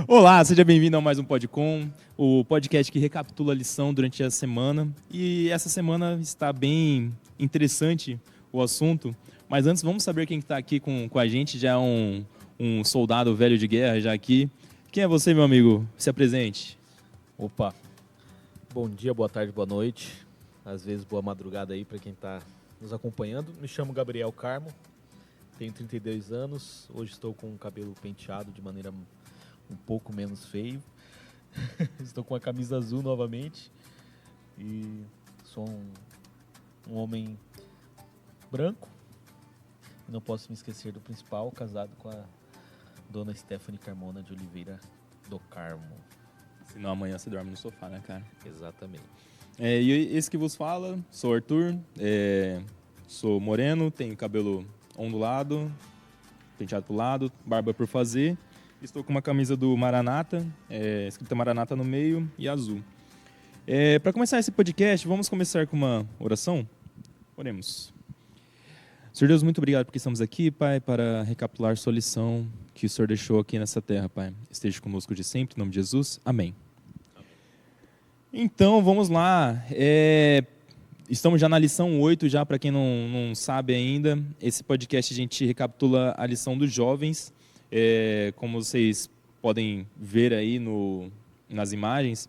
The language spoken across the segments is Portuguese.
Olá, seja bem-vindo a mais um Podcom, o podcast que recapitula a lição durante a semana. E essa semana está bem interessante o assunto, mas antes vamos saber quem está aqui com a gente, já é um soldado velho de guerra já aqui. Quem é você, meu amigo? Se apresente. Opa, bom dia, boa tarde, boa noite, às vezes boa madrugada aí para quem está nos acompanhando. Me chamo Gabriel Carmo, tenho 32 anos, hoje estou com o cabelo penteado de maneira um pouco menos feio. Estou com a camisa azul novamente e sou um homem branco. E não posso me esquecer do principal, casado com a dona Stephanie Carmona de Oliveira do Carmo. Senão amanhã você dorme no sofá, né, cara? Exatamente. E esse que vos fala, sou Arthur, sou moreno, tenho cabelo ondulado, penteado pro lado, barba por fazer. Estou com uma camisa do Maranata, escrita Maranata no meio e azul. Para começar esse podcast, vamos começar com uma oração? Oremos. Senhor Deus, muito obrigado porque estamos aqui, Pai, para recapitular sua lição que o Senhor deixou aqui nessa terra, Pai. Esteja conosco de sempre, em nome de Jesus. Amém. Então, vamos lá. Estamos já na lição 8, já para quem não sabe ainda. Esse podcast a gente recapitula a lição dos jovens. Como vocês podem ver aí nas imagens,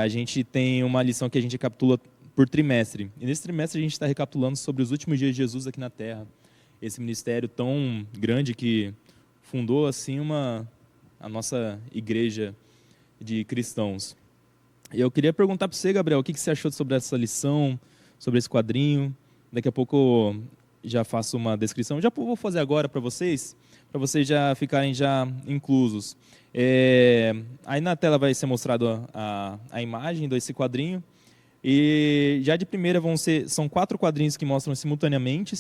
a gente tem uma lição que a gente recapitula por trimestre. E nesse trimestre a gente está recapitulando sobre os últimos dias de Jesus aqui na Terra. Esse ministério tão grande que fundou assim a nossa igreja de cristãos. E eu queria perguntar para você, Gabriel, o que você achou sobre essa lição, sobre esse quadrinho. Daqui a pouco já faço uma descrição. Já vou fazer agora para vocês já ficarem já inclusos. Aí na tela vai ser mostrado a imagem desse quadrinho. E já de primeira são 4 quadrinhos que mostram simultaneamente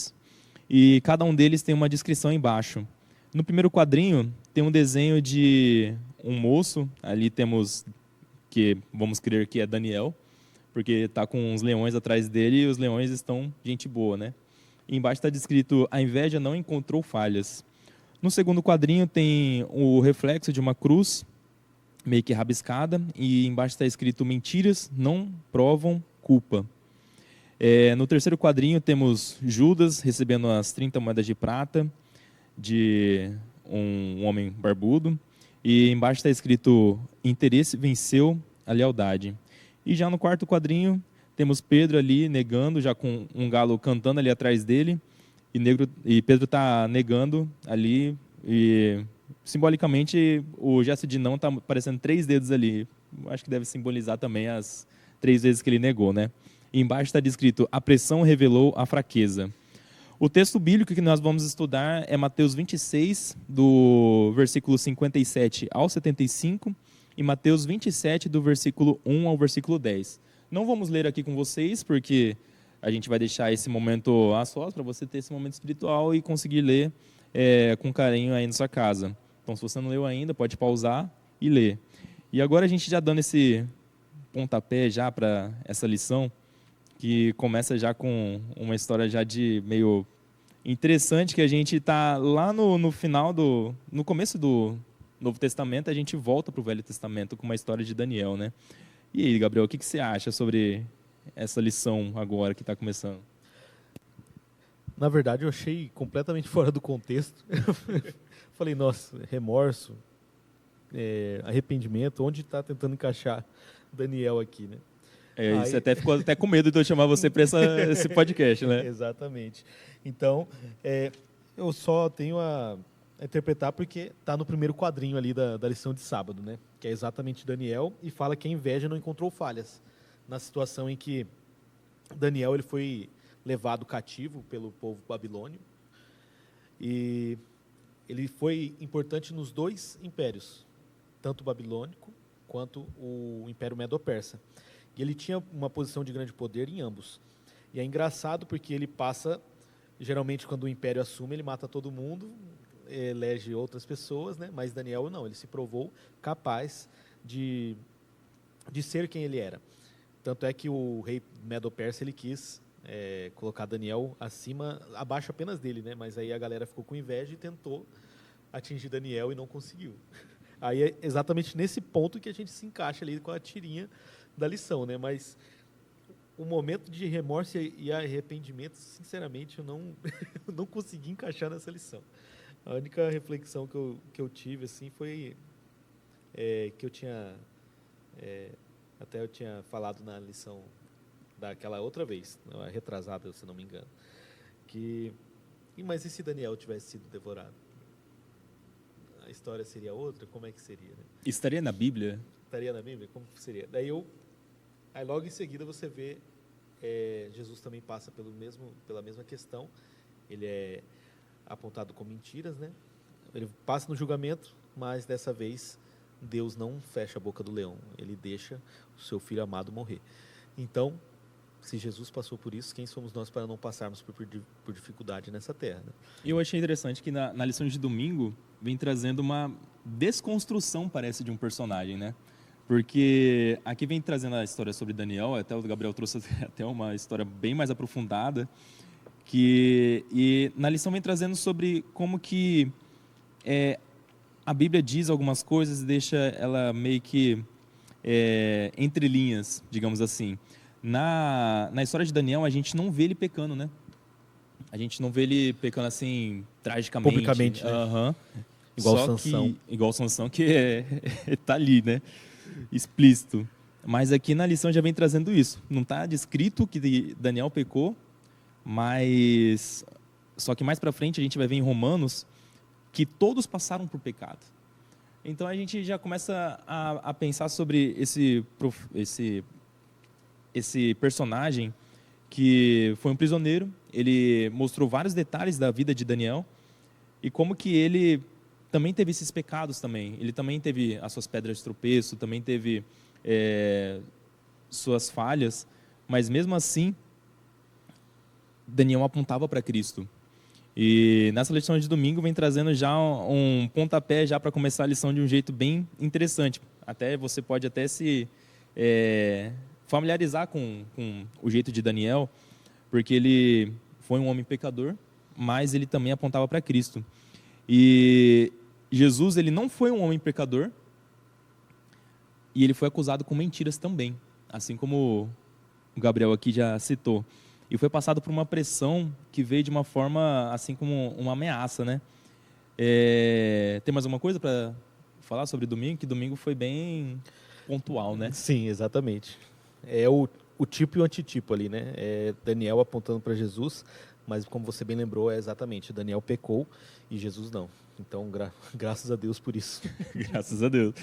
e cada um deles tem uma descrição embaixo. No primeiro quadrinho tem um desenho de um moço, ali temos que vamos crer que é Daniel, porque está com uns leões atrás dele e os leões estão gente boa, né? E embaixo está descrito: a inveja não encontrou falhas. No segundo quadrinho tem o reflexo de uma cruz, meio que rabiscada, e embaixo está escrito: mentiras não provam culpa. No terceiro quadrinho temos Judas recebendo as 30 moedas de prata de um homem barbudo, e embaixo está escrito: interesse venceu a lealdade. E já no quarto quadrinho temos Pedro ali negando, já com um galo cantando ali atrás dele, e Pedro está negando ali, e simbolicamente o gesto de não está aparecendo 3 dedos ali. Acho que deve simbolizar também as 3 vezes que ele negou, né? E embaixo está descrito: a pressão revelou a fraqueza. O texto bíblico que nós vamos estudar é Mateus 26, do versículo 57 ao 75, e Mateus 27, do versículo 1 ao versículo 10. Não vamos ler aqui com vocês, porque a gente vai deixar esse momento a sós, para você ter esse momento espiritual e conseguir ler com carinho aí na sua casa. Então, se você não leu ainda, pode pausar e ler. E agora a gente já dando esse pontapé já para essa lição, que começa já com uma história já de meio interessante, que a gente está lá no final no começo do Novo Testamento, a gente volta para o Velho Testamento com uma história de Daniel, né? E aí, Gabriel, o que você acha sobre essa lição agora que está começando? Na verdade, eu achei completamente fora do contexto. Falei, nossa, remorso, arrependimento, onde está tentando encaixar Daniel aqui, né? Você até ficou até com medo de eu chamar você para esse podcast, né? Exatamente. Então, eu só tenho a interpretar porque está no primeiro quadrinho ali da lição de sábado, né? Que é exatamente Daniel, e fala que a inveja não encontrou falhas na situação em que Daniel ele foi levado cativo pelo povo babilônio, e ele foi importante nos 2 impérios, tanto o babilônico quanto o Império Medo-Persa. E ele tinha uma posição de grande poder em ambos. E é engraçado porque ele passa, geralmente quando o Império assume, ele mata todo mundo, elege outras pessoas, né? Mas Daniel não, ele se provou capaz de ser quem ele era. Tanto é que o rei Medo-Persa ele quis colocar Daniel abaixo apenas dele, né? Mas aí a galera ficou com inveja e tentou atingir Daniel e não conseguiu. Aí é exatamente nesse ponto que a gente se encaixa ali com a tirinha da lição, né? Mas o momento de remorso e arrependimento, sinceramente, eu não, eu não consegui encaixar nessa lição. A única reflexão que eu tive, assim, foi que eu tinha... até eu tinha falado na lição daquela outra vez, retrasada, se não me engano, mas e se Daniel tivesse sido devorado? A história seria outra? Como é que seria, né? Estaria na Bíblia? Estaria na Bíblia? Como seria? Aí logo em seguida você vê Jesus também passa pela mesma questão. Ele é apontado com mentiras, né? Ele passa no julgamento, mas dessa vez Deus não fecha a boca do leão. Ele deixa o seu filho amado morrer. Então, se Jesus passou por isso, quem somos nós para não passarmos por dificuldade nessa terra, né? Eu achei interessante que na lição de domingo vem trazendo uma desconstrução, parece, de um personagem, né? Porque aqui vem trazendo a história sobre Daniel, até o Gabriel trouxe até uma história bem mais aprofundada, e na lição vem trazendo sobre como que a Bíblia diz algumas coisas e deixa ela meio que entre linhas, digamos assim. Na história de Daniel, a gente não vê ele pecando, né? A gente não vê ele pecando assim, tragicamente. Publicamente, né? Uhum. Igual Só Sansão. Igual Sansão, que tá ali, né? Explícito. Mas aqui na lição já vem trazendo isso. Não está descrito que Daniel pecou, mas só que mais para frente a gente vai ver em Romanos que todos passaram por pecado. Então a gente já começa a pensar sobre esse personagem que foi um prisioneiro. Ele mostrou vários detalhes da vida de Daniel e como que ele também teve esses pecados também. Ele também teve as suas pedras de tropeço, também teve suas falhas, mas mesmo assim Daniel apontava para Cristo. E nessa lição de domingo vem trazendo já um pontapé já para começar a lição de um jeito bem interessante. Até você pode até se familiarizar com o jeito de Daniel, porque ele foi um homem pecador, mas ele também apontava para Cristo. E Jesus, ele não foi um homem pecador, e ele foi acusado com mentiras também, assim como o Gabriel aqui já citou. E foi passado por uma pressão que veio de uma forma, assim como uma ameaça, né? Tem mais alguma coisa para falar sobre domingo? Que domingo foi bem pontual, né? Sim, exatamente. É o tipo e o antitipo ali, né? É Daniel apontando para Jesus, mas como você bem lembrou, é exatamente, Daniel pecou e Jesus não. Então, graças a Deus por isso. Graças a Deus.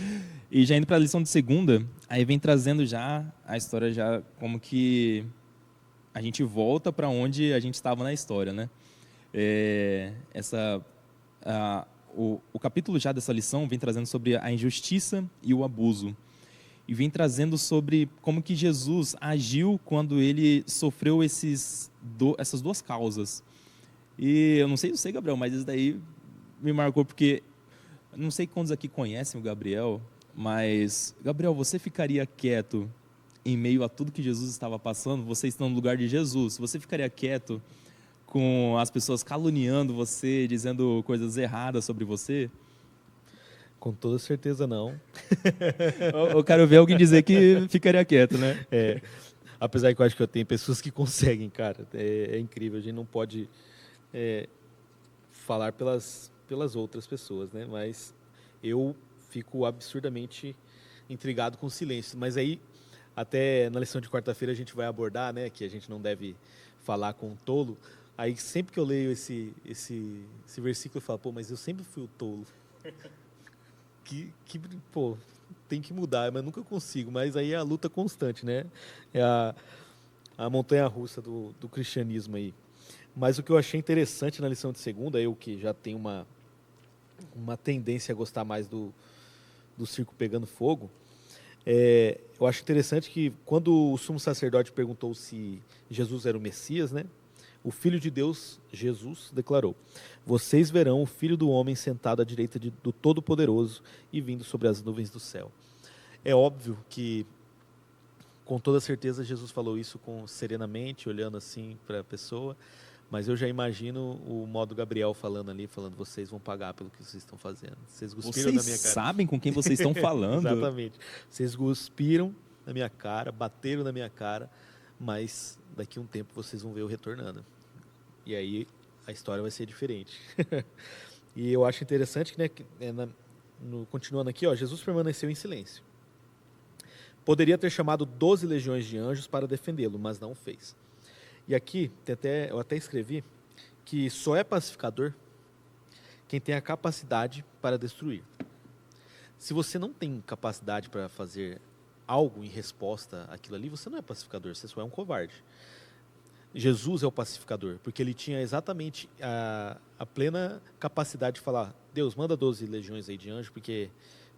E já indo para a lição de segunda, aí vem trazendo já a história já como que a gente volta para onde a gente estava na história, né? O capítulo já dessa lição vem trazendo sobre a injustiça e o abuso. E vem trazendo sobre como que Jesus agiu quando ele sofreu essas duas causas. E eu não sei você, Gabriel, mas isso daí me marcou porque não sei quantos aqui conhecem o Gabriel, mas Gabriel, você ficaria quieto em meio a tudo que Jesus estava passando? Você está no lugar de Jesus, você ficaria quieto com as pessoas caluniando você, dizendo coisas erradas sobre você? Com toda certeza não. Eu quero ver alguém dizer que ficaria quieto, né? Apesar que eu acho que eu tenho pessoas que conseguem, cara. É incrível, a gente não pode falar pelas outras pessoas, né? Mas eu fico absurdamente intrigado com o silêncio. Mas aí, até na lição de quarta-feira a gente vai abordar, né? Que a gente não deve falar com um tolo. Aí sempre que eu leio esse versículo eu falo, pô, mas eu sempre fui o tolo. Pô, tem que mudar, mas nunca consigo. Mas aí é a luta constante, né? É a montanha-russa do cristianismo aí. Mas o que eu achei interessante na lição de segunda, eu que já tenho uma tendência a gostar mais do circo pegando fogo, eu acho interessante que quando o sumo sacerdote perguntou se Jesus era o Messias, né? O Filho de Deus, Jesus, declarou: vocês verão o Filho do Homem sentado à direita do Todo-Poderoso e vindo sobre as nuvens do céu. É óbvio que, com toda certeza, Jesus falou isso serenamente, olhando assim para a pessoa, Mas eu já imagino o modo Gabriel falando ali, falando, vocês vão pagar pelo que vocês estão fazendo. Vocês cuspiram na minha Vocês cara. sabem com quem vocês estão falando? Exatamente. Vocês cuspiram na minha cara, bateram na minha cara, mas daqui a um tempo vocês vão ver eu retornando. E aí a história vai ser diferente. E eu acho interessante que, né, continuando aqui, ó, Jesus permaneceu em silêncio. Poderia ter chamado 12 legiões de anjos para defendê-lo, mas não fez. E aqui, eu até escrevi que só é pacificador quem tem a capacidade para destruir. Se você não tem capacidade para fazer algo em resposta àquilo ali, você não é pacificador, você só é um covarde. Jesus é o pacificador, porque ele tinha exatamente a plena capacidade de falar, Deus, manda 12 legiões aí de anjos, porque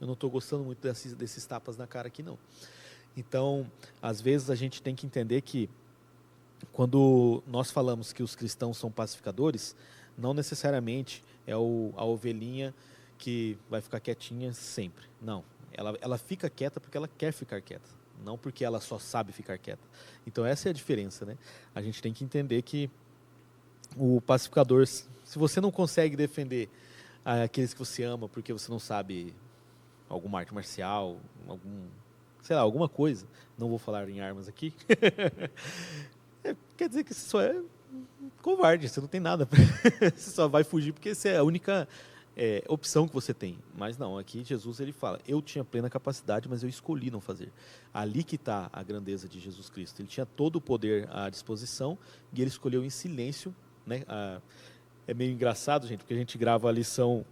eu não estou gostando muito desses tapas na cara aqui, não. Então, às vezes a gente tem que entender que quando nós falamos que os cristãos são pacificadores, não necessariamente é a ovelhinha que vai ficar quietinha sempre. Não, ela fica quieta porque ela quer ficar quieta, não porque ela só sabe ficar quieta. Então essa é a diferença, né? A gente tem que entender que o pacificador, se você não consegue defender aqueles que você ama porque você não sabe alguma arte marcial, alguma coisa, não vou falar em armas aqui, quer dizer que você só é covarde, você não tem nada, você só vai fugir porque essa é a única opção que você tem. Mas não, aqui Jesus ele fala, eu tinha plena capacidade, mas eu escolhi não fazer. Ali que está a grandeza de Jesus Cristo. Ele tinha todo o poder à disposição e ele escolheu em silêncio, né? É meio engraçado, gente, porque a gente grava a lição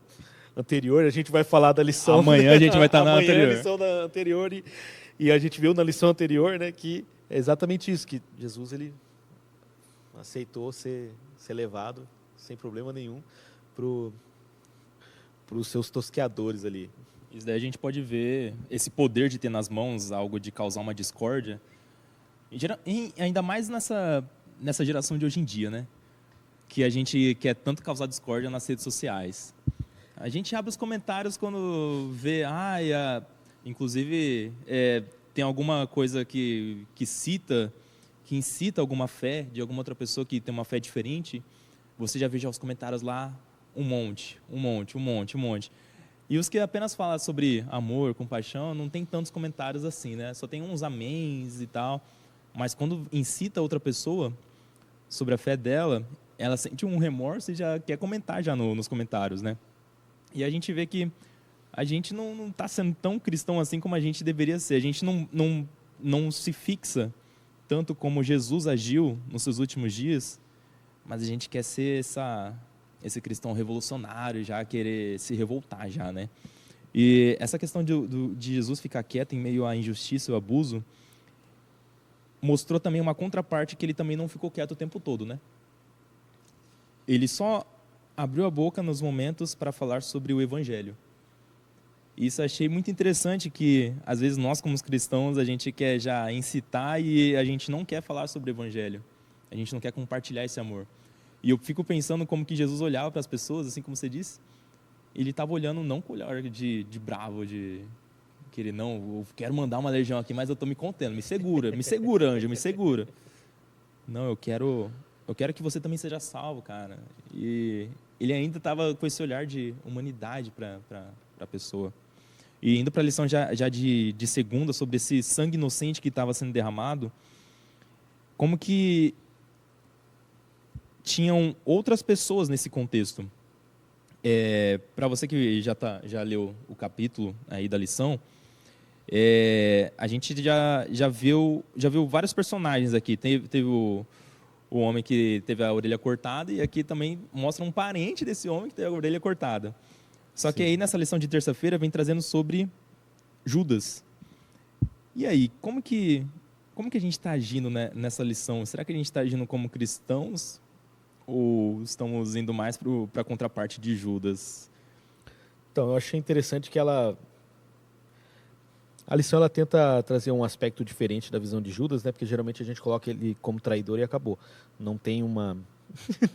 anterior, a gente vai falar da lição... Amanhã a gente vai estar na anterior. Amanhã a lição da anterior e a gente viu na lição anterior, né, que é exatamente isso, que Jesus ele aceitou ser levado sem problema nenhum para os seus tosqueadores ali. Isso daí a gente pode ver esse poder de ter nas mãos algo de causar uma discórdia, ainda mais nessa geração de hoje em dia, né? Que a gente quer tanto causar discórdia nas redes sociais. A gente abre os comentários quando vê, inclusive tem alguma coisa que incita alguma fé de alguma outra pessoa que tem uma fé diferente, você já vê os comentários lá, um monte. E os que apenas falam sobre amor, compaixão, não tem tantos comentários assim, né? Só tem uns améns e tal. Mas quando incita outra pessoa sobre a fé dela, ela sente um remorso e já quer comentar já nos comentários, né? E a gente vê que a gente não está sendo tão cristão assim como a gente deveria ser. A gente não se fixa tanto como Jesus agiu nos seus últimos dias, mas a gente quer ser esse cristão revolucionário, já querer se revoltar já, né? E essa questão de Jesus ficar quieto em meio à injustiça e ao abuso mostrou também uma contraparte que ele também não ficou quieto o tempo todo, né? Ele só abriu a boca nos momentos para falar sobre o evangelho. Isso achei muito interessante, que às vezes nós como cristãos a gente quer já incitar e a gente não quer falar sobre o evangelho. A gente não quer compartilhar esse amor. E eu fico pensando como que Jesus olhava para as pessoas, assim como você disse, ele estava olhando não com olhar de bravo, de querer, não, eu quero mandar uma legião aqui, mas eu estou me contendo, me segura, anjo, me segura. Não, eu quero que você também seja salvo, cara. E ele ainda estava com esse olhar de humanidade para a pessoa. E indo para a lição já de segunda, sobre esse sangue inocente que estava sendo derramado, como que tinham outras pessoas nesse contexto. Para você que já leu o capítulo aí da lição, a gente já viu vários personagens aqui. Teve o homem que teve a orelha cortada, e aqui também mostra um parente desse homem que teve a orelha cortada. Só que aí nessa lição de terça-feira vem trazendo sobre Judas. E aí, como que a gente está agindo, né, nessa lição? Será que a gente está agindo como cristãos ou estamos indo mais para a contraparte de Judas? Então, eu achei interessante que a lição ela tenta trazer um aspecto diferente da visão de Judas, né? Porque geralmente a gente coloca ele como traidor e acabou. Não tem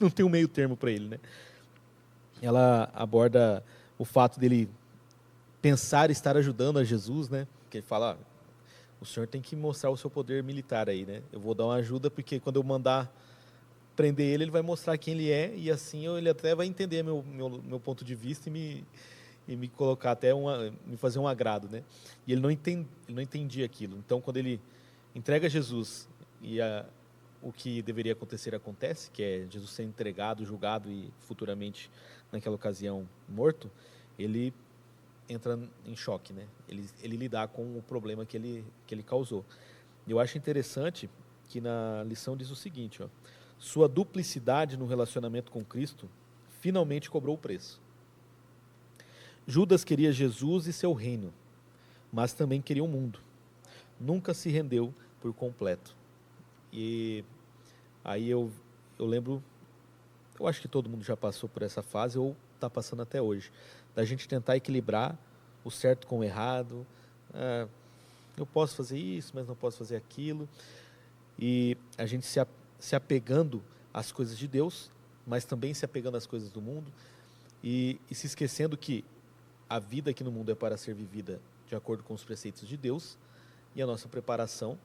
não tem um meio termo para ele, né? Ela aborda o fato dele pensar estar ajudando a Jesus, né? Que ele fala, o senhor tem que mostrar o seu poder militar aí, né? Eu vou dar uma ajuda porque quando eu mandar prender ele, ele vai mostrar quem ele é, e assim ele até vai entender meu ponto de vista e me colocar até me fazer um agrado, né? E ele não entendia aquilo. Então, quando ele entrega Jesus e o que deveria acontecer acontece, que é Jesus ser entregado, julgado e futuramente, naquela ocasião, morto, ele entra em choque, né? Ele lidar com o problema que ele causou. Eu acho interessante que na lição diz o seguinte, ó: sua duplicidade no relacionamento com Cristo finalmente cobrou o preço. Judas queria Jesus e seu reino, mas também queria o mundo. Nunca se rendeu por completo. E aí eu lembro, eu acho que todo mundo já passou por essa fase ou está passando até hoje, da gente tentar equilibrar o certo com o errado. Eu posso fazer isso, mas não posso fazer aquilo. E a gente se apegando às coisas de Deus, mas também se apegando às coisas do mundo e se esquecendo que a vida aqui no mundo é para ser vivida de acordo com os preceitos de Deus e a nossa preparação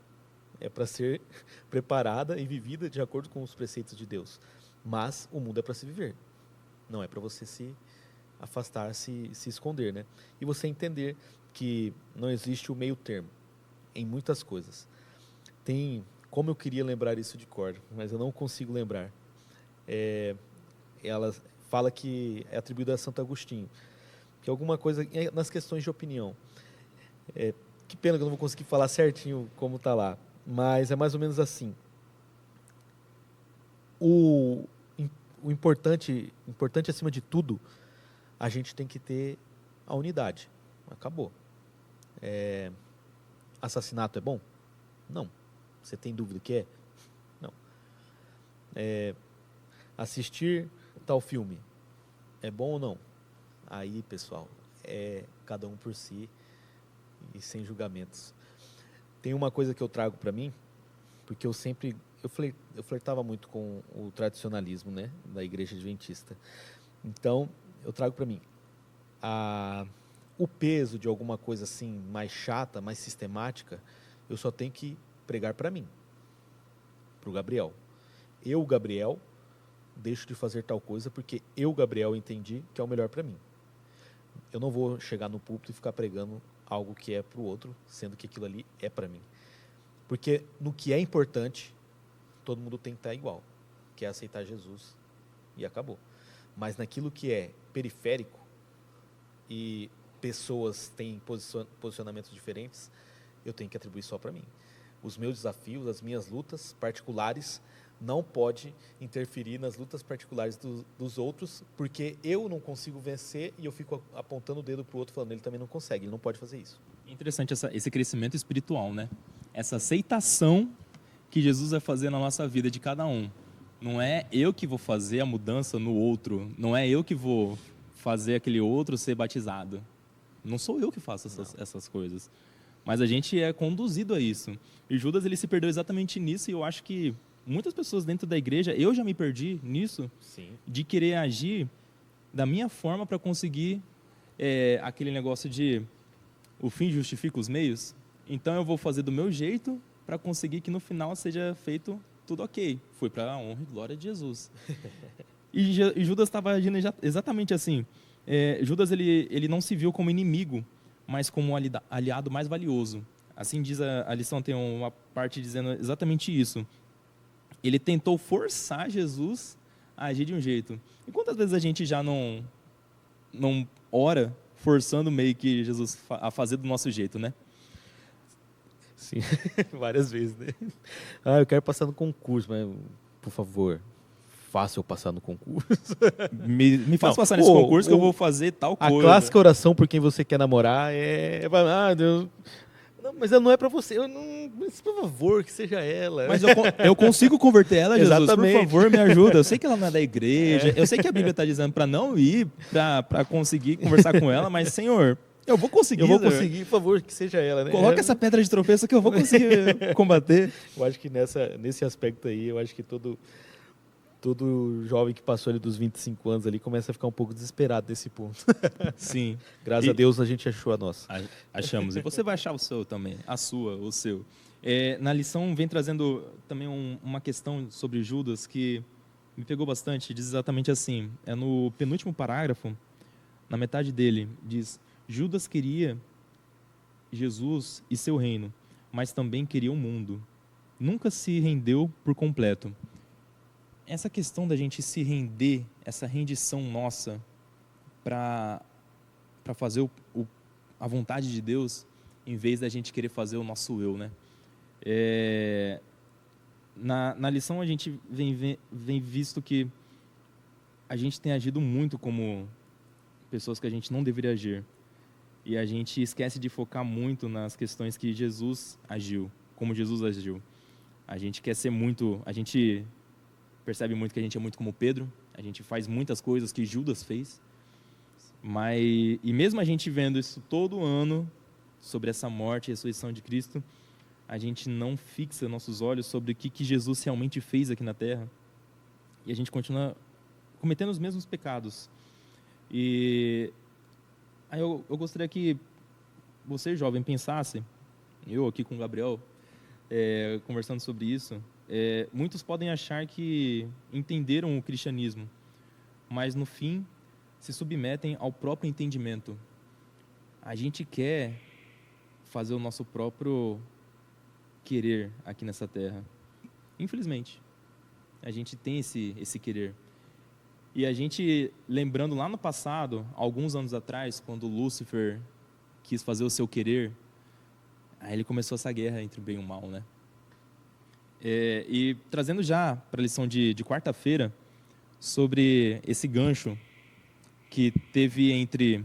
é para ser preparada e vivida de acordo com os preceitos de Deus. Mas o mundo é para se viver, não é para você se afastar, se esconder, né? E você entender que não existe o meio termo em muitas coisas. Como eu queria lembrar isso de cor, mas eu não consigo lembrar. Ela fala que é atribuída a Santo Agostinho, que alguma coisa nas questões de opinião. Que pena que eu não vou conseguir falar certinho como está lá, mas é mais ou menos assim. O importante acima de tudo, a gente tem que ter a unidade. Acabou. Assassinato é bom? Não. Você tem dúvida que é? Não. Assistir tal filme é bom ou não? Aí, pessoal, cada um por si e sem julgamentos. Tem uma coisa que eu trago para mim, porque eu flertava muito com o tradicionalismo, né, da Igreja Adventista. Então, eu trago para mim o peso de alguma coisa assim mais chata, mais sistemática. Eu só tenho que pregar para mim, para o Gabriel. Eu, Gabriel, deixo de fazer tal coisa porque eu, Gabriel, entendi que é o melhor para mim. Eu não vou chegar no púlpito e ficar pregando algo que é para o outro, sendo que aquilo ali é para mim. Porque no que é importante, todo mundo tem que estar igual, que é aceitar Jesus e acabou. Mas naquilo que é periférico e pessoas têm posicionamentos diferentes, eu tenho que atribuir só para mim. Os meus desafios, as minhas lutas particulares, não pode interferir nas lutas particulares dos outros, porque eu não consigo vencer e eu fico apontando o dedo para o outro falando, ele também não consegue, ele não pode fazer isso. Interessante esse crescimento espiritual, né? Essa aceitação que Jesus vai fazer na nossa vida de cada um. Não é eu que vou fazer a mudança no outro, não é eu que vou fazer aquele outro ser batizado. Não sou eu que faço essas coisas. Mas a gente é conduzido a isso. E Judas, ele se perdeu exatamente nisso, e eu acho que muitas pessoas dentro da igreja, eu já me perdi nisso, Sim. De querer agir da minha forma para conseguir aquele negócio de o fim justifica os meios. Então eu vou fazer do meu jeito para conseguir que no final seja feito tudo ok. Foi para a honra e glória de Jesus. E Judas estava agindo exatamente assim. Judas ele não se viu como inimigo, mas como um aliado mais valioso. Assim diz a lição, tem uma parte dizendo exatamente isso. Ele tentou forçar Jesus a agir de um jeito. E quantas vezes a gente já não ora forçando meio que Jesus a fazer do nosso jeito, né? Sim, várias vezes, né? Eu quero passar no concurso, mas, por favor, faça eu passar no concurso. Me faça passar nesse concurso que eu vou fazer tal coisa. A clássica oração por quem você quer namorar Deus... Não, mas ela não é para você. Mas, por favor, que seja ela. Mas eu consigo converter ela, Jesus. Exatamente. Por favor, me ajuda. Eu sei que ela não é da igreja. Eu sei que a Bíblia está dizendo para não ir, para conseguir conversar com ela. Mas, Senhor, eu vou conseguir. Eu vou conseguir, por favor, que seja ela. Né? Coloca essa pedra de tropeço que eu vou conseguir combater. Eu acho que nesse aspecto aí, eu acho que todo jovem que passou ali dos 25 anos ali começa a ficar um pouco desesperado nesse ponto. Sim. Graças a Deus a gente achou a nossa. Achamos. E você vai achar o seu também, o seu. Na lição vem trazendo também uma questão sobre Judas que me pegou bastante, diz exatamente assim, é no penúltimo parágrafo, na metade dele, diz: Judas queria Jesus e seu reino, mas também queria o mundo. Nunca se rendeu por completo. Essa questão da gente se render, essa rendição nossa para fazer a vontade de Deus, em vez da gente querer fazer o nosso eu, né? Na lição a gente vem visto que a gente tem agido muito como pessoas que a gente não deveria agir. E a gente esquece de focar muito nas questões que Jesus agiu, como Jesus agiu. A gente quer ser muito, a gente percebe muito que a gente é muito como Pedro, a gente faz muitas coisas que Judas fez, e mesmo a gente vendo isso todo ano, sobre essa morte e ressurreição de Cristo, a gente não fixa nossos olhos sobre o que Jesus realmente fez aqui na Terra, e a gente continua cometendo os mesmos pecados. E aí eu gostaria que você, jovem, pensasse, eu aqui com o Gabriel, conversando sobre isso, muitos podem achar que entenderam o cristianismo, mas no fim se submetem ao próprio entendimento. A gente quer fazer o nosso próprio querer aqui nessa terra. Infelizmente, a gente tem esse querer. E a gente, lembrando lá no passado, alguns anos atrás, quando Lúcifer quis fazer o seu querer, aí ele começou essa guerra entre o bem e o mal, né? E trazendo já para a lição de quarta-feira, sobre esse gancho que teve entre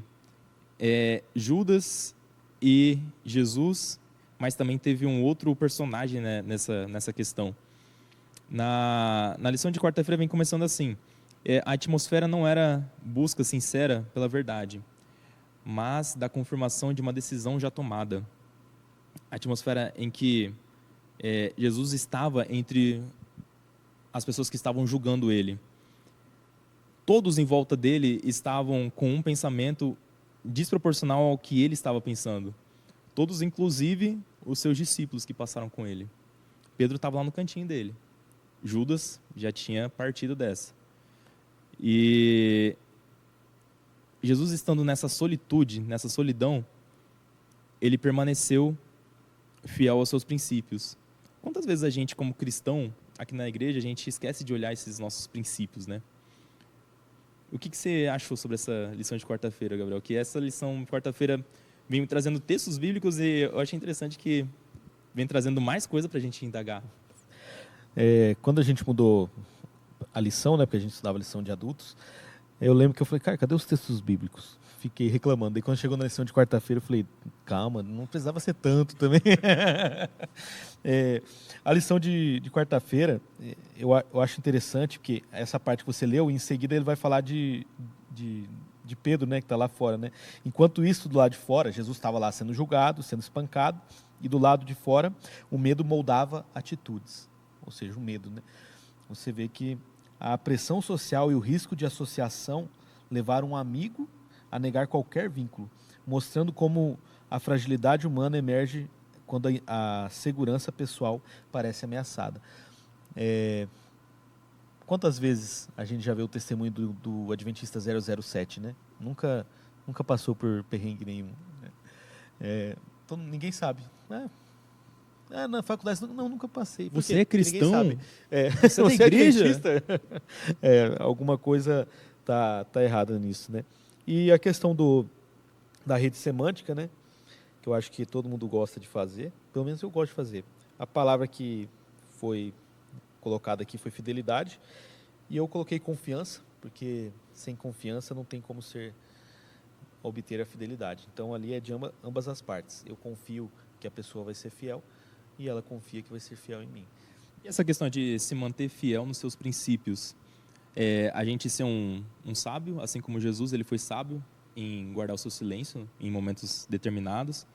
Judas e Jesus, mas também teve um outro personagem, né, nessa questão. Na lição de quarta-feira vem começando assim: a atmosfera não era busca sincera pela verdade, mas da confirmação de uma decisão já tomada. A atmosfera em que Jesus estava entre as pessoas que estavam julgando ele. Todos em volta dele estavam com um pensamento desproporcional ao que ele estava pensando. Todos, inclusive, os seus discípulos que passaram com ele. Pedro estava lá no cantinho dele. Judas já tinha partido dessa. E Jesus, estando nessa solitude, nessa solidão, ele permaneceu fiel aos seus princípios. Quantas vezes a gente, como cristão, aqui na igreja, a gente esquece de olhar esses nossos princípios, né? O que você achou sobre essa lição de quarta-feira, Gabriel? Que essa lição de quarta-feira vem trazendo textos bíblicos e eu achei interessante que vem trazendo mais coisa para a gente indagar. Quando a gente mudou a lição, né, porque a gente estudava a lição de adultos, eu lembro que eu falei, cara, cadê os textos bíblicos? Fiquei reclamando. E quando chegou na lição de quarta-feira, eu falei, calma, não precisava ser tanto também. A lição de quarta-feira, eu acho interessante, porque essa parte que você leu, em seguida ele vai falar de Pedro, né, que está lá fora. Né? Enquanto isso, do lado de fora, Jesus estava lá sendo julgado, sendo espancado, e do lado de fora, o medo moldava atitudes. Ou seja, o medo. Né? Você vê que a pressão social e o risco de associação levaram um amigo a negar qualquer vínculo, mostrando como a fragilidade humana emerge quando a segurança pessoal parece ameaçada. Quantas vezes a gente já viu o testemunho do Adventista 007, né? Nunca passou por perrengue nenhum. Né? Então, ninguém sabe. Na faculdade, não, nunca passei. Você é cristão? Sabe. Você é da igreja? Alguma coisa tá errada nisso, né? E a questão da rede semântica, né? Que eu acho que todo mundo gosta de fazer. Pelo menos eu gosto de fazer. A palavra que foi colocada aqui foi fidelidade. E eu coloquei confiança, porque sem confiança não tem como obter a fidelidade. Então ali é de ambas as partes. Eu confio que a pessoa vai ser fiel e ela confia que vai ser fiel em mim. E essa questão de se manter fiel nos seus princípios, a gente ser um sábio, assim como Jesus, ele foi sábio em guardar o seu silêncio em momentos determinados.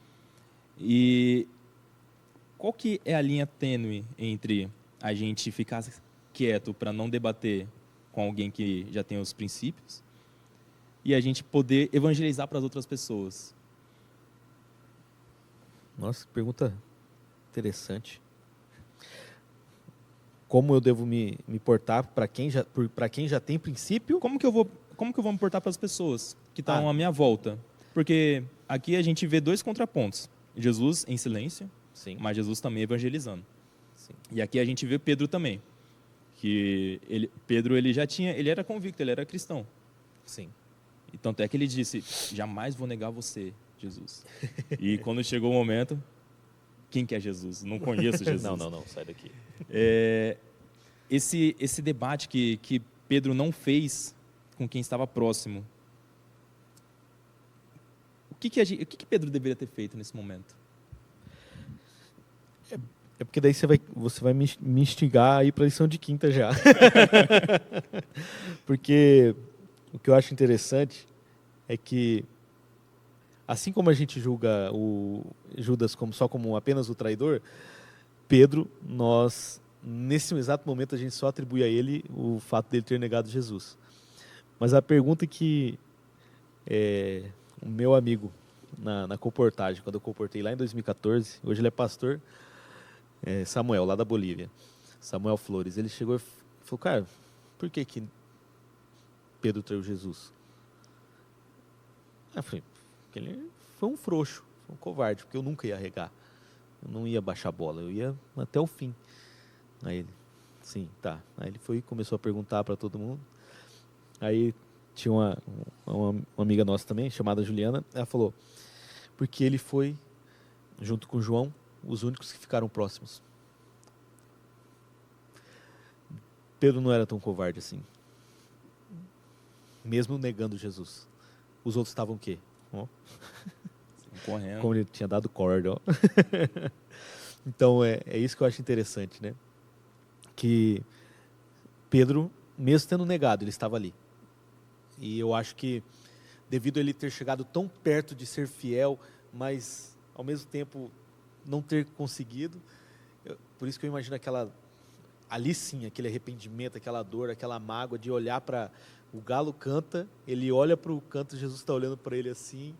E qual que é a linha tênue entre a gente ficar quieto para não debater com alguém que já tem os princípios e a gente poder evangelizar para as outras pessoas? Nossa, pergunta interessante. como eu devo me portar para quem já tem princípio. Como que eu vou me portar para as pessoas que estão à minha volta? Porque aqui a gente vê dois contrapontos. Jesus em silêncio, Sim. mas Jesus também evangelizando. Sim. E aqui a gente vê Pedro também, que Pedro ele era convicto, ele era cristão. Sim. E tanto é que ele disse: jamais vou negar você, Jesus. E quando chegou o momento, quem que é Jesus? Não conheço Jesus. Não, sai daqui. Esse debate que Pedro não fez com quem estava próximo. O que Pedro deveria ter feito nesse momento? É porque daí você vai me instigar a ir para a lição de quinta já. Porque o que eu acho interessante é que, assim como a gente julga o Judas só como apenas o traidor, Pedro, nesse exato momento, a gente só atribui a ele o fato dele ter negado Jesus. Mas a pergunta que o meu amigo, na comportagem, quando eu comportei lá em 2014, hoje ele é pastor, Samuel, lá da Bolívia, Samuel Flores, ele chegou e falou: cara, por que Pedro traiu Jesus? Eu falei: porque ele foi um frouxo, foi um covarde, porque eu nunca ia regar, eu não ia baixar a bola, eu ia até o fim. Aí ele: sim, tá. Aí ele começou a perguntar para todo mundo. Aí tinha uma amiga nossa também, chamada Juliana, ela falou: porque ele foi, junto com João, os únicos que ficaram próximos. Pedro não era tão covarde assim. Mesmo negando Jesus. Os outros estavam o quê? Correndo. Como ele tinha dado corda. Ó. Então é isso que eu acho interessante, né? Que Pedro, mesmo tendo negado, ele estava ali. E eu acho que, devido a ele ter chegado tão perto de ser fiel, mas ao mesmo tempo não ter conseguido, por isso que eu imagino ali sim, aquele arrependimento, aquela dor, aquela mágoa de olhar para o galo canta, ele olha para o canto, Jesus está olhando para ele assim,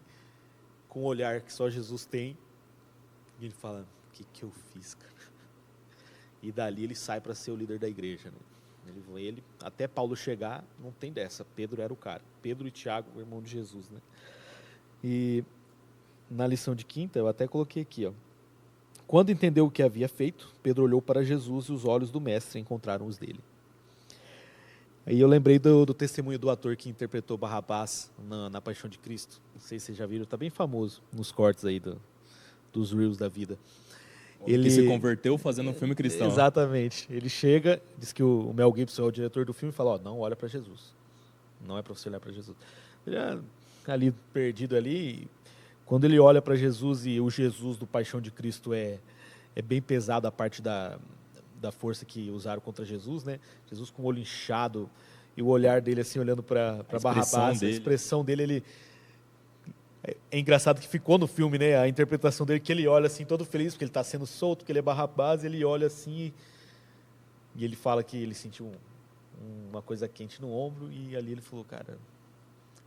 com um olhar que só Jesus tem, e ele fala: o que eu fiz, cara? E dali ele sai para ser o líder da igreja, né? Ele, até Paulo chegar, não tem dessa. Pedro era o cara. Pedro e Tiago, o irmão de Jesus, né? E na lição de quinta, eu até coloquei aqui, ó. Quando entendeu o que havia feito, Pedro olhou para Jesus e os olhos do mestre encontraram os dele. Aí eu lembrei do testemunho do ator que interpretou Barrabás na Paixão de Cristo. Não sei se vocês já viram, está bem famoso nos cortes aí dos Reels da vida. Ele se converteu fazendo um filme cristão. Exatamente. Ele chega, diz que o Mel Gibson é o diretor do filme e fala: ó, não olha para Jesus. Não é para você olhar para Jesus. Ele ali perdido ali, quando ele olha para Jesus, e o Jesus do Paixão de Cristo é bem pesado a parte da força que usaram contra Jesus, né? Jesus com o olho inchado e o olhar dele assim olhando para Barrabás, a expressão dele, é engraçado que ficou no filme, né? A interpretação dele, que ele olha assim todo feliz porque ele está sendo solto, porque ele é Barrabás, ele olha assim e ele fala que ele sentiu uma coisa quente no ombro, e ali ele falou: cara,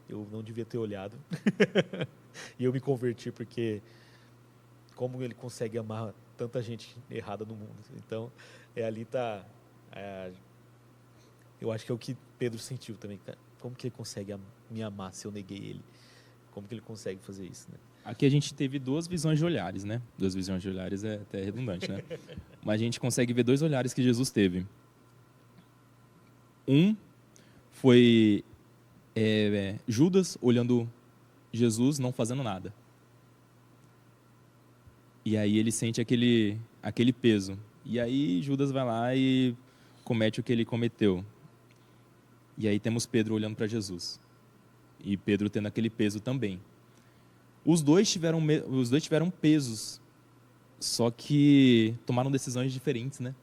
eu não devia ter olhado. E eu me converti, porque como ele consegue amar tanta gente errada no mundo. Então, ali está... eu acho que é o que Pedro sentiu também. Cara. Como que ele consegue me amar se eu neguei ele? Como que ele consegue fazer isso, né? Aqui a gente teve duas visões de olhares, né? Duas visões de olhares é até redundante, né? Mas a gente consegue ver dois olhares que Jesus teve. Um foi Judas olhando Jesus não fazendo nada. E aí ele sente aquele peso. E aí Judas vai lá e comete o que ele cometeu. E aí temos Pedro olhando para Jesus. E Pedro tendo aquele peso também. Os dois tiveram pesos, só que tomaram decisões diferentes, né?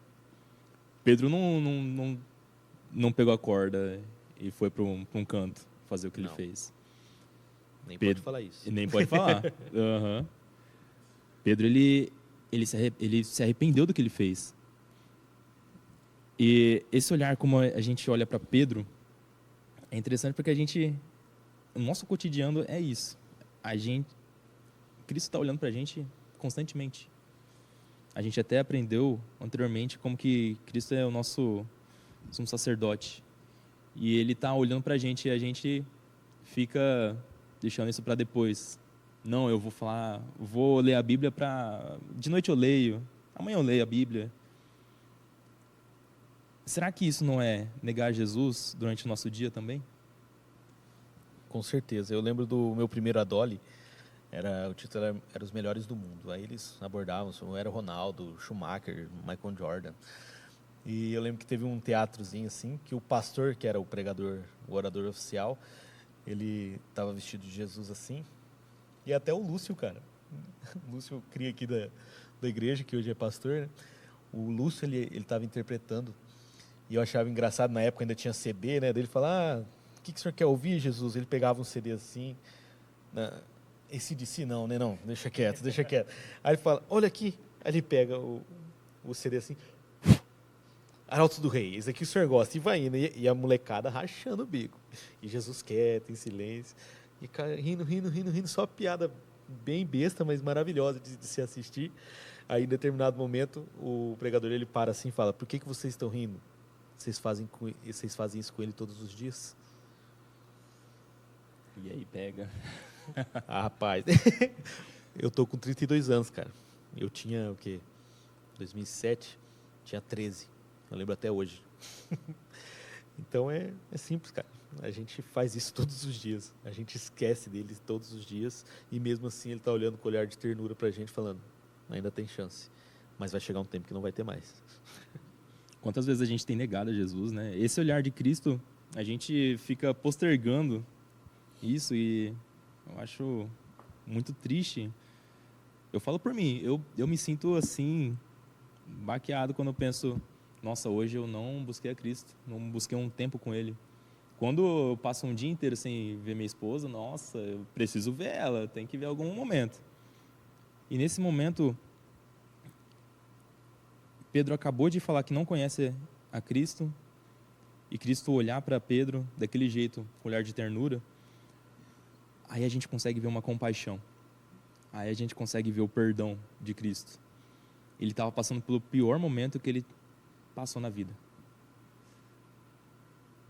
Pedro não pegou a corda e foi para um canto fazer o que ele fez. Nem pode falar isso. Nem pode falar. Uhum. Pedro, ele se arrependeu do que ele fez. E esse olhar, como a gente olha para Pedro, é interessante porque o nosso cotidiano é isso. Cristo está olhando para a gente constantemente. A gente até aprendeu anteriormente como que Cristo é o nosso sumo sacerdote. E ele está olhando para a gente e a gente fica deixando isso para depois. Não, eu vou falar, vou ler a Bíblia para... De noite eu leio, amanhã eu leio a Bíblia. Será que isso não é negar Jesus durante o nosso dia também? Com certeza. Eu lembro do meu primeiro Adole, o título era Os Melhores do Mundo. Aí eles abordavam, era Ronaldo, Schumacher, Michael Jordan. E eu lembro que teve um teatrozinho assim, que o pastor, que era o pregador, o orador oficial, ele estava vestido de Jesus assim. E até o Lúcio, cara. O Lúcio cria aqui da igreja, que hoje é pastor, né? O Lúcio, ele estava interpretando. E eu achava engraçado, na época ainda tinha CD, né? Daí ele falava, o que o senhor quer ouvir, Jesus? Ele pegava um CD assim. Esse DC não, né? Não, deixa quieto, deixa quieto. Aí ele fala, olha aqui. Aí ele pega o CD assim. Arautos do Rei, esse aqui o senhor gosta. E vai indo. E a molecada rachando o bico. E Jesus quieto, em silêncio. E cara, rindo. Só piada bem besta, mas maravilhosa de se assistir. Aí, em determinado momento, o pregador ele para assim e fala, por que vocês estão rindo? Vocês fazem isso com ele todos os dias? E aí, pega. Ah, rapaz. Eu tô com 32 anos, cara. Eu tinha, o quê? 2007, tinha 13. Eu lembro até hoje. Então é simples, cara. A gente faz isso todos os dias. A gente esquece dele todos os dias. E mesmo assim ele tá olhando com olhar de ternura pra gente, falando, ainda tem chance. Mas vai chegar um tempo que não vai ter mais. Quantas vezes a gente tem negado a Jesus, né? Esse olhar de Cristo, a gente fica postergando isso e eu acho muito triste. Eu falo por mim, eu me sinto assim, baqueado quando eu penso, nossa, hoje eu não busquei a Cristo, não busquei um tempo com Ele. Quando eu passo um dia inteiro sem ver minha esposa, nossa, eu preciso ver ela, tem que ver algum momento. E nesse momento, Pedro acabou de falar que não conhece a Cristo, e Cristo olhar para Pedro daquele jeito, com olhar de ternura, aí a gente consegue ver uma compaixão. Aí a gente consegue ver o perdão de Cristo. Ele estava passando pelo pior momento que ele passou na vida.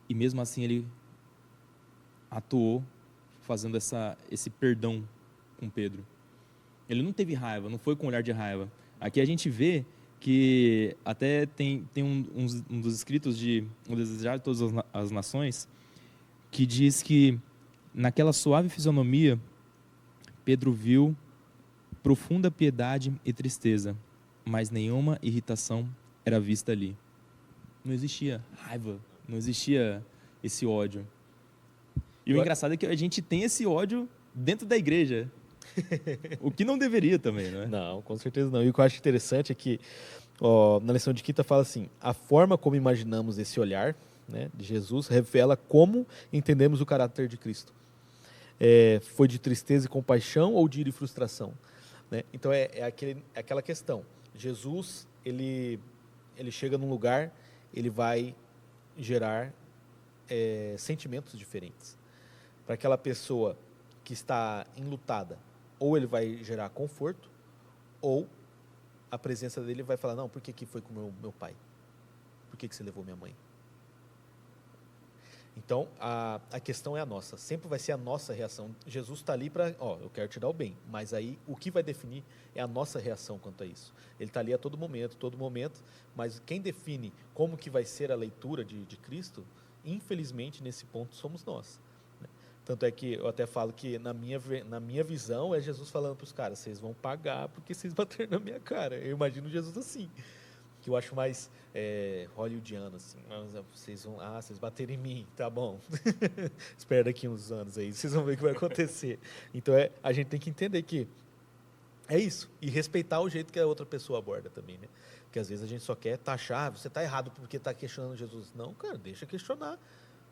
E mesmo assim ele atuou fazendo esse perdão com Pedro. Ele não teve raiva, não foi com olhar de raiva. Aqui a gente vê que até tem um dos escritos de O Desejar de Todas as Nações, que diz que naquela suave fisionomia, Pedro viu profunda piedade e tristeza, mas nenhuma irritação era vista ali. Não existia raiva, não existia esse ódio. E o engraçado é que a gente tem esse ódio dentro da igreja. O que não deveria também, não é? Não, com certeza não. E o que eu acho interessante é que, na lição de quinta fala assim, a forma como imaginamos esse olhar, né, de Jesus revela como entendemos o caráter de Cristo. Foi de tristeza e compaixão ou de ira e frustração? Né? Então é aquela questão. Jesus, ele chega num lugar, ele vai gerar sentimentos diferentes. Para aquela pessoa que está enlutada, ou ele vai gerar conforto, ou a presença dele vai falar, não, por que foi com meu pai? Por que você levou minha mãe? Então, a questão é a nossa, sempre vai ser a nossa reação. Jesus está ali para, eu quero te dar o bem, mas aí o que vai definir é a nossa reação quanto a isso. Ele está ali a todo momento, mas quem define como que vai ser a leitura de Cristo, infelizmente, nesse ponto, somos nós. Tanto é que eu até falo que na minha visão é Jesus falando para os caras, vocês vão pagar porque vocês bateram na minha cara. Eu imagino Jesus assim, que eu acho mais hollywoodiano, assim. Vocês bateram em mim, tá bom. Espera daqui uns anos aí, vocês vão ver o que vai acontecer. Então a gente tem que entender que é isso, e respeitar o jeito que a outra pessoa aborda também, né? Porque às vezes a gente só quer taxar, você está errado porque está questionando Jesus. Não, cara, deixa questionar.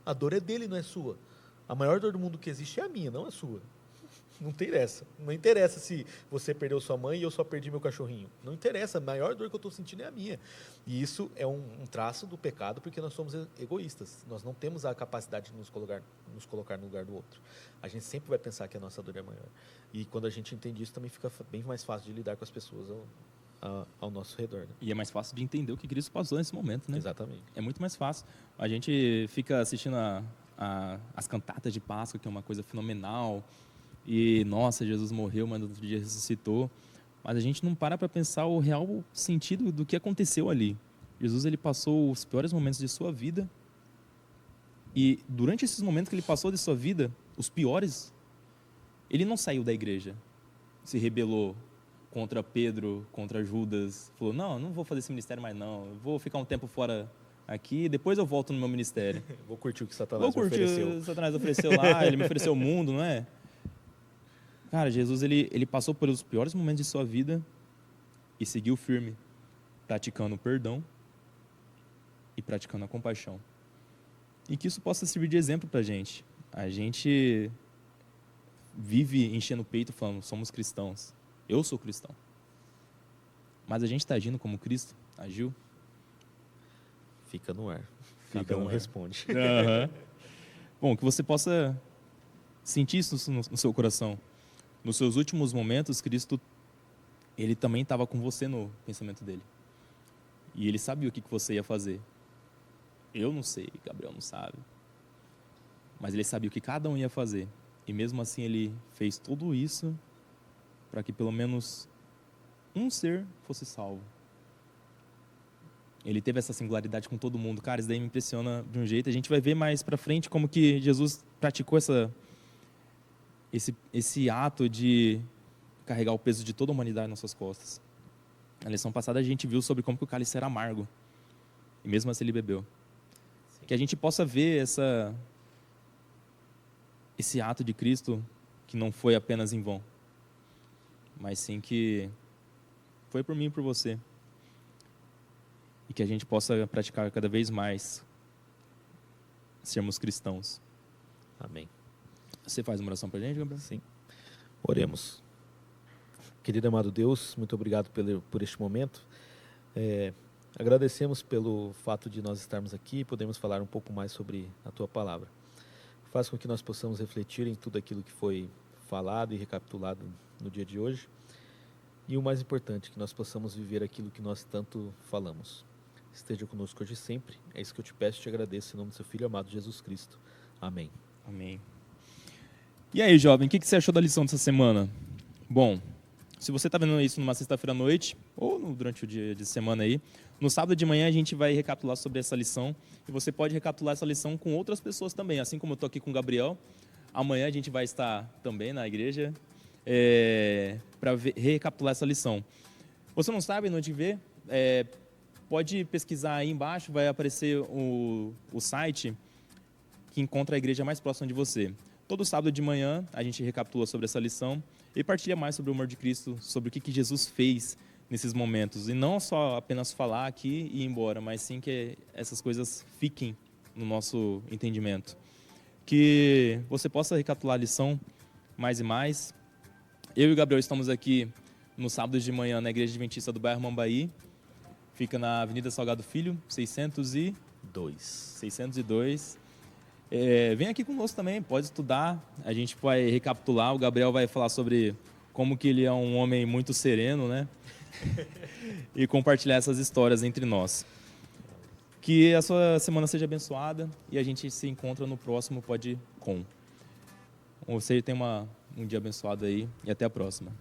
A dor é dele, não é sua. A maior dor do mundo que existe é a minha, não a sua. Não interessa. Não interessa se você perdeu sua mãe e eu só perdi meu cachorrinho. Não interessa. A maior dor que eu estou sentindo é a minha. E isso é um traço do pecado porque nós somos egoístas. Nós não temos a capacidade de nos colocar no lugar do outro. A gente sempre vai pensar que a nossa dor é maior. E quando a gente entende isso, também fica bem mais fácil de lidar com as pessoas ao nosso redor. Né? E é mais fácil de entender o que Cristo passou nesse momento, né? Exatamente. É muito mais fácil. A gente fica assistindo as cantatas de Páscoa, que é uma coisa fenomenal. E, nossa, Jesus morreu, mas no outro dia ressuscitou. Mas a gente não para pensar o real sentido do que aconteceu ali. Jesus, ele passou os piores momentos de sua vida. E durante esses momentos que ele passou de sua vida, os piores, ele não saiu da igreja, se rebelou contra Pedro, contra Judas, falou, não vou fazer esse ministério mais não, eu vou ficar um tempo fora aqui, depois eu volto no meu ministério. Vou curtir o que Satanás me ofereceu. O que Satanás ofereceu lá, ele me ofereceu o mundo, não é? Cara, Jesus, ele passou pelos piores momentos de sua vida e seguiu firme, praticando o perdão e praticando a compaixão. E que isso possa servir de exemplo para a gente. A gente vive enchendo o peito falando, somos cristãos. Eu sou cristão. Mas a gente está agindo como Cristo agiu? Fica no ar. Fica Cada um no ar. responde. Uhum. Bom, que você possa sentir isso no seu coração. Nos seus últimos momentos, Cristo, ele também estava com você no pensamento dele. E ele sabia o que você ia fazer. Eu não sei, Gabriel não sabe. Mas ele sabia o que cada um ia fazer. E mesmo assim ele fez tudo isso para que pelo menos um ser fosse salvo. Ele teve essa singularidade com todo mundo. Cara, isso daí me impressiona de um jeito. A gente vai ver mais para frente como que Jesus praticou esse ato de carregar o peso de toda a humanidade nas suas costas. Na lição passada a gente viu sobre como que o cálice era amargo. E mesmo assim ele bebeu. Que a gente possa ver esse ato de Cristo que não foi apenas em vão, mas sim que foi por mim e por você. E que a gente possa praticar cada vez mais sermos cristãos. Amém. Você faz uma oração para a gente, Gabriel? Sim. Oremos. Querido amado Deus, muito obrigado por este momento. Agradecemos pelo fato de nós estarmos aqui e podermos falar um pouco mais sobre a Tua Palavra. Faz com que nós possamos refletir em tudo aquilo que foi falado e recapitulado no dia de hoje. E o mais importante, que nós possamos viver aquilo que nós tanto falamos. Esteja conosco hoje e sempre. É isso que eu te peço e te agradeço em nome do seu Filho amado Jesus Cristo. Amém. Amém. E aí, jovem, o que você achou da lição dessa semana? Bom, se você está vendo isso numa sexta-feira à noite, ou durante o dia de semana aí, no sábado de manhã a gente vai recapitular sobre essa lição, e você pode recapitular essa lição com outras pessoas também, assim como eu estou aqui com o Gabriel. Amanhã a gente vai estar também na igreja para recapitular essa lição. Você não sabe, não te vê? Pode pesquisar aí embaixo, vai aparecer o site que encontra a igreja mais próxima de você. Todo sábado de manhã a gente recapitula sobre essa lição e partilha mais sobre o amor de Cristo, sobre o que Jesus fez nesses momentos. E não só apenas falar aqui e ir embora, mas sim que essas coisas fiquem no nosso entendimento. Que você possa recapitular a lição mais e mais. Eu e o Gabriel estamos aqui no sábado de manhã na Igreja Adventista do bairro Mambaí. Fica na Avenida Salgado Filho, 602. Vem aqui conosco também, pode estudar. A gente vai recapitular. O Gabriel vai falar sobre como que ele é um homem muito sereno, né? E compartilhar essas histórias entre nós. Que a sua semana seja abençoada e a gente se encontra no próximo Pode Com. Você tenha um dia abençoado aí e até a próxima.